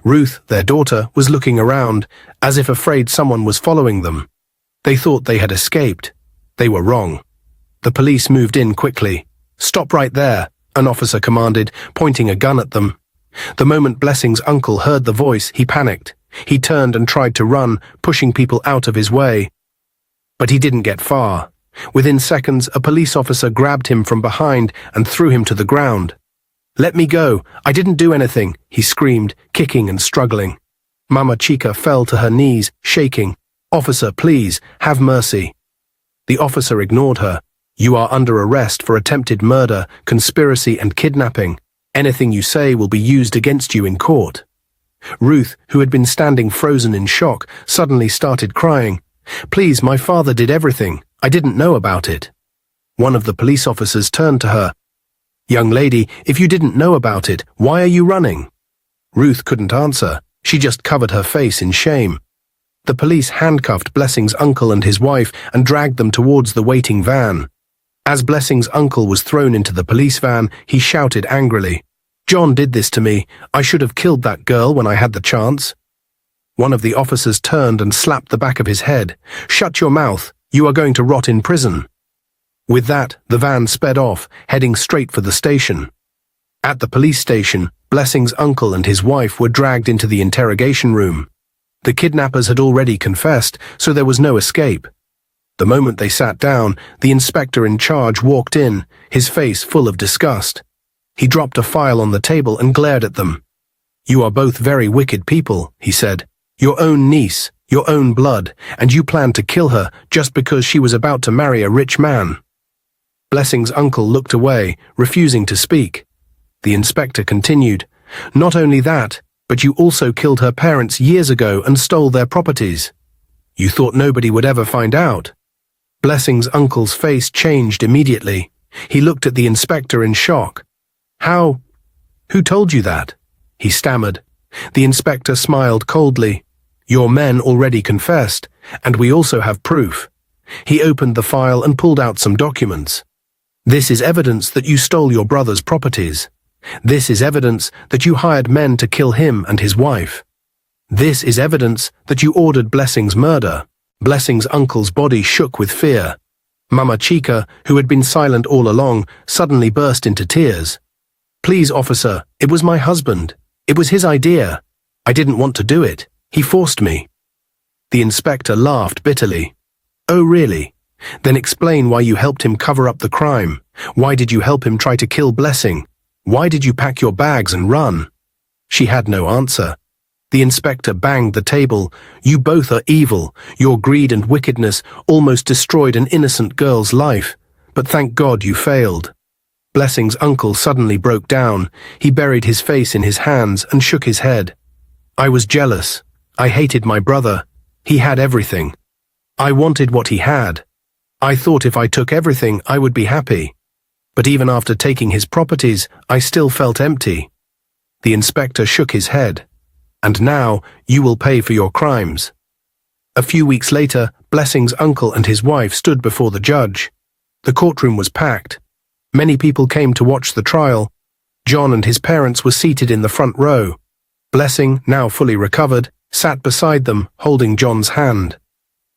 Ruth, their daughter, was looking around, as if afraid someone was following them. They thought they had escaped. They were wrong. The police moved in quickly. "Stop right there," an officer commanded, pointing a gun at them. The moment Blessing's uncle heard the voice, he panicked. He turned and tried to run, pushing people out of his way. But he didn't get far. Within seconds, a police officer grabbed him from behind and threw him to the ground. "Let me go. I didn't do anything," he screamed, kicking and struggling. Mama Chica fell to her knees, shaking. "Officer, please, have mercy." The officer ignored her. "You are under arrest for attempted murder, conspiracy, and kidnapping. Anything you say will be used against you in court." Ruth, who had been standing frozen in shock, suddenly started crying. "Please, my father did everything. I didn't know about it." One of the police officers turned to her. "Young lady, if you didn't know about it, why are you running?" Ruth couldn't answer. She just covered her face in shame. The police handcuffed Blessing's uncle and his wife and dragged them towards the waiting van. As Blessing's uncle was thrown into the police van, he shouted angrily, "John did this to me. I should have killed that girl when I had the chance." One of the officers turned and slapped the back of his head. "Shut your mouth. You are going to rot in prison." With that, the van sped off, heading straight for the station. At the police station, Blessing's uncle and his wife were dragged into the interrogation room. The kidnappers had already confessed, so there was no escape. The moment they sat down, the inspector in charge walked in, his face full of disgust. He dropped a file on the table and glared at them. "You are both very wicked people," he said. "Your own niece, your own blood, and you planned to kill her just because she was about to marry a rich man." Blessing's uncle looked away, refusing to speak. The inspector continued, "Not only that, but you also killed her parents years ago and stole their properties. You thought nobody would ever find out." Blessing's uncle's face changed immediately. He looked at the inspector in shock. "How? Who told you that?" he stammered. The inspector smiled coldly. "Your men already confessed, and we also have proof." He opened the file and pulled out some documents. "This is evidence that you stole your brother's properties. This is evidence that you hired men to kill him and his wife. This is evidence that you ordered Blessing's murder." Blessing's uncle's body shook with fear. Mama Chica, who had been silent all along, suddenly burst into tears. "Please, officer, it was my husband. It was his idea. I didn't want to do it. He forced me." The inspector laughed bitterly. "Oh, really? Then explain why you helped him cover up the crime. Why did you help him try to kill Blessing? Why did you pack your bags and run?" She had no answer. The inspector banged the table. "You both are evil. Your greed and wickedness almost destroyed an innocent girl's life. But thank God you failed." Blessing's uncle suddenly broke down. He buried his face in his hands and shook his head. "I was jealous. I hated my brother. He had everything. I wanted what he had. I thought if I took everything, I would be happy. But even after taking his properties, I still felt empty." The inspector shook his head. "And now, you will pay for your crimes." A few weeks later, Blessing's uncle and his wife stood before the judge. The courtroom was packed. Many people came to watch the trial. John and his parents were seated in the front row. Blessing, now fully recovered, sat beside them, holding John's hand.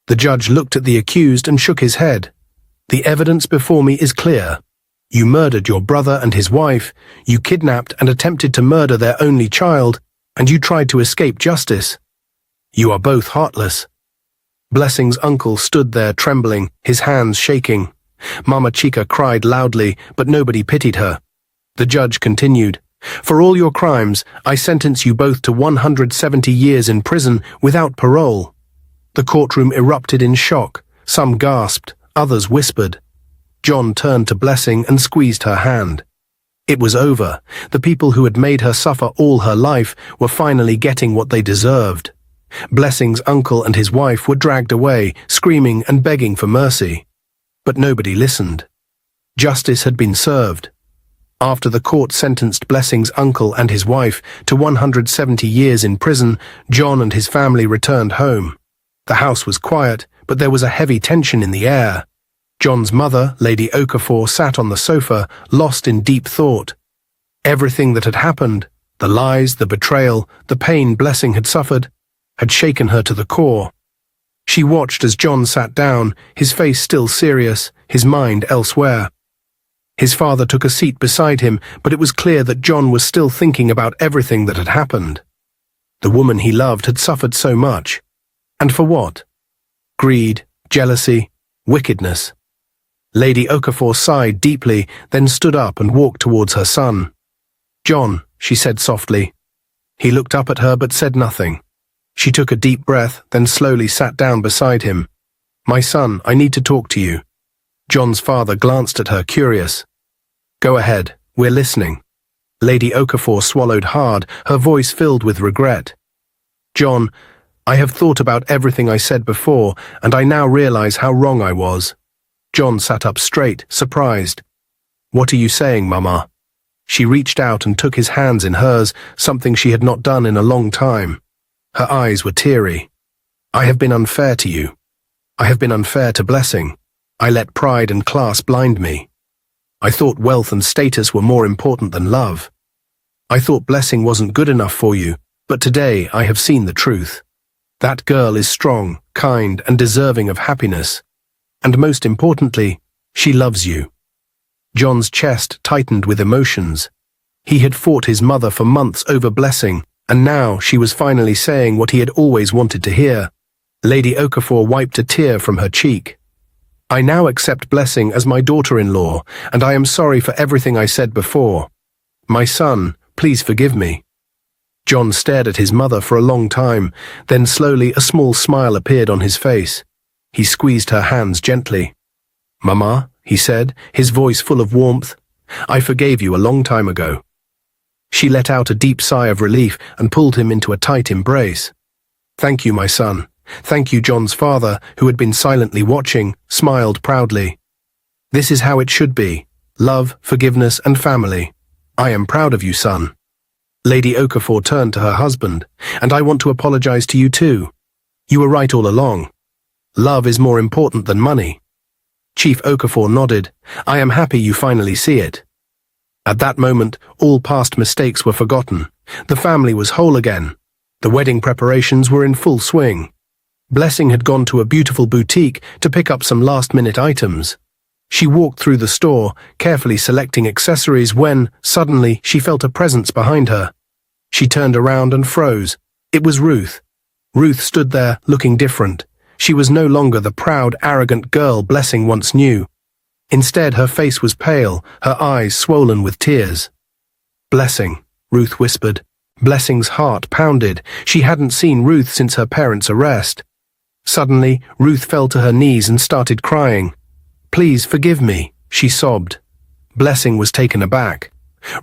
The judge looked at the accused and shook his head. "The evidence before me is clear. You murdered your brother and his wife, you kidnapped and attempted to murder their only child, and you tried to escape justice. You are both heartless." Blessing's uncle stood there trembling, his hands shaking. Mama Chica cried loudly, but nobody pitied her. The judge continued, "For all your crimes, I sentence you both to 170 years in prison without parole." The courtroom erupted in shock. Some gasped, others whispered. John turned to Blessing and squeezed her hand. It was over. The people who had made her suffer all her life were finally getting what they deserved. Blessing's uncle and his wife were dragged away, screaming and begging for mercy. But nobody listened. Justice had been served. After the court sentenced Blessing's uncle and his wife to 170 years in prison, John and his family returned home. The house was quiet, but there was a heavy tension in the air. John's mother, Lady Okafor, sat on the sofa, lost in deep thought. Everything that had happened, the lies, the betrayal, the pain Blessing had suffered, had shaken her to the core. She watched as John sat down, his face still serious, his mind elsewhere. His father took a seat beside him, but it was clear that John was still thinking about everything that had happened. The woman he loved had suffered so much. And for what? Greed, jealousy, wickedness. Lady Okafor sighed deeply, then stood up and walked towards her son. "John," she said softly. He looked up at her but said nothing. She took a deep breath, then slowly sat down beside him. "My son, I need to talk to you." John's father glanced at her, curious. "Go ahead, we're listening." Lady Okafor swallowed hard, her voice filled with regret. "John, I have thought about everything I said before, and I now realize how wrong I was." John sat up straight, surprised. "What are you saying, Mama?" She reached out and took his hands in hers, something she had not done in a long time. Her eyes were teary. "I have been unfair to you. I have been unfair to Blessing. I let pride and class blind me. I thought wealth and status were more important than love. I thought Blessing wasn't good enough for you, but today I have seen the truth. That girl is strong, kind, and deserving of happiness. And most importantly, she loves you." John's chest tightened with emotions. He had fought his mother for months over Blessing, and now she was finally saying what he had always wanted to hear. Lady Okafor wiped a tear from her cheek. "I now accept Blessing as my daughter-in-law, and I am sorry for everything I said before. My son, please forgive me." John stared at his mother for a long time, then slowly a small smile appeared on his face. He squeezed her hands gently. "Mama," he said, his voice full of warmth, "I forgave you a long time ago." She let out a deep sigh of relief and pulled him into a tight embrace. "Thank you, my son. Thank you." John's father, who had been silently watching, smiled proudly. "This is how it should be. Love, forgiveness, and family. I am proud of you, son." Lady Okafor turned to her husband. "And I want to apologize to you too. You were right all along. Love is more important than money." Chief Okafor nodded. "I am happy you finally see it." At that moment, all past mistakes were forgotten. The family was whole again. The wedding preparations were in full swing. Blessing had gone to a beautiful boutique to pick up some last-minute items. She walked through the store, carefully selecting accessories when, suddenly, she felt a presence behind her. She turned around and froze. It was Ruth. Ruth stood there, looking different. She was no longer the proud, arrogant girl Blessing once knew. Instead, her face was pale, her eyes swollen with tears. "Blessing," Ruth whispered. Blessing's heart pounded. She hadn't seen Ruth since her parents' arrest. Suddenly, Ruth fell to her knees and started crying. "Please forgive me," she sobbed. Blessing was taken aback.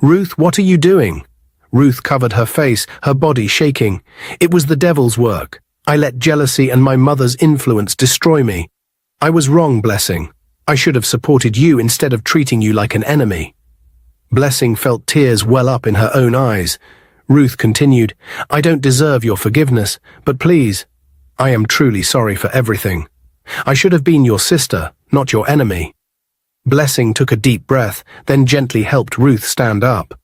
"Ruth, what are you doing?" Ruth covered her face, her body shaking. "It was the devil's work. I let jealousy and my mother's influence destroy me. I was wrong, Blessing. I should have supported you instead of treating you like an enemy." Blessing felt tears well up in her own eyes. Ruth continued, "I don't deserve your forgiveness, but please, I am truly sorry for everything. I should have been your sister, not your enemy." Blessing took a deep breath, then gently helped Ruth stand up.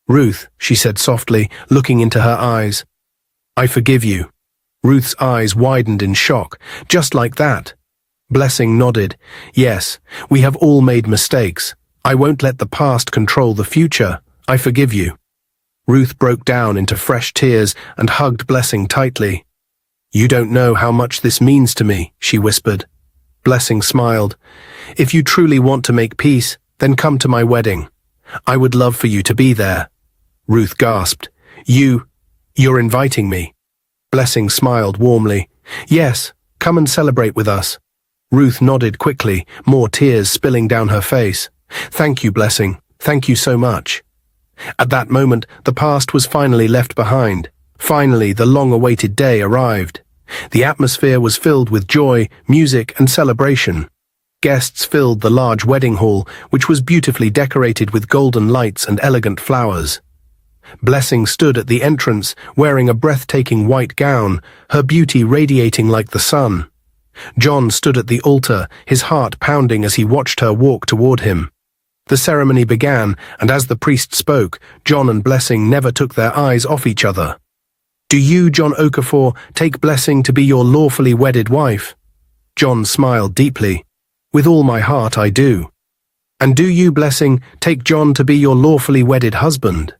"Ruth," she said softly, looking into her eyes, "I forgive you." Ruth's eyes widened in shock. "Just like that?" Blessing nodded. "Yes, we have all made mistakes. I won't let the past control the future. I forgive you." Ruth broke down into fresh tears and hugged Blessing tightly. "You don't know how much this means to me," she whispered. Blessing smiled. "If you truly want to make peace, then come to my wedding. I would love for you to be there." Ruth gasped. You're inviting me?" Blessing smiled warmly. "Yes, come and celebrate with us." Ruth nodded quickly, more tears spilling down her face. "Thank you, Blessing. Thank you so much." At that moment, the past was finally left behind. Finally, the long-awaited day arrived. The atmosphere was filled with joy, music, and celebration. Guests filled the large wedding hall, which was beautifully decorated with golden lights and elegant flowers. Blessing stood at the entrance, wearing a breathtaking white gown, her beauty radiating like the sun. John stood at the altar, his heart pounding as he watched her walk toward him. The ceremony began, and as the priest spoke, John and Blessing never took their eyes off each other. "Do you, John Okafor, take Blessing to be your lawfully wedded wife?" John smiled deeply. "With all my heart I do." "And do you, Blessing, take John to be your lawfully wedded husband?"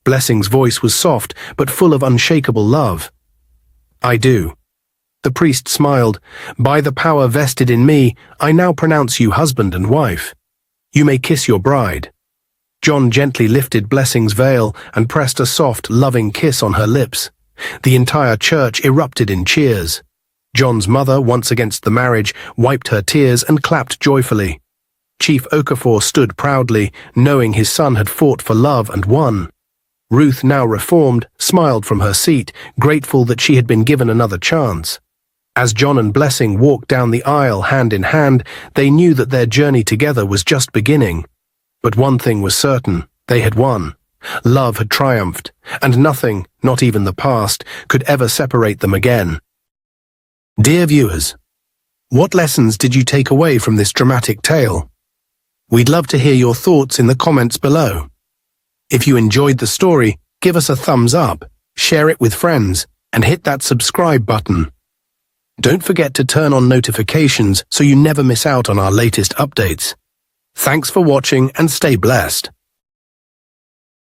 Blessing's voice was soft, but full of unshakable love. "I do." The priest smiled. "By the power vested in me, I now pronounce you husband and wife. You may kiss your bride." John gently lifted Blessing's veil and pressed a soft, loving kiss on her lips. The entire church erupted in cheers. John's mother, once against the marriage, wiped her tears and clapped joyfully. Chief Okafor stood proudly, knowing his son had fought for love and won. Ruth, now reformed, smiled from her seat, grateful that she had been given another chance. As John and Blessing walked down the aisle hand in hand, they knew that their journey together was just beginning. But one thing was certain: they had won. Love had triumphed, and nothing, not even the past, could ever separate them again. Dear viewers, what lessons did you take away from this dramatic tale? We'd love to hear your thoughts in the comments below. If you enjoyed the story, give us a thumbs up, share it with friends, and hit that subscribe button. Don't forget to turn on notifications so you never miss out on our latest updates. Thanks for watching and stay blessed.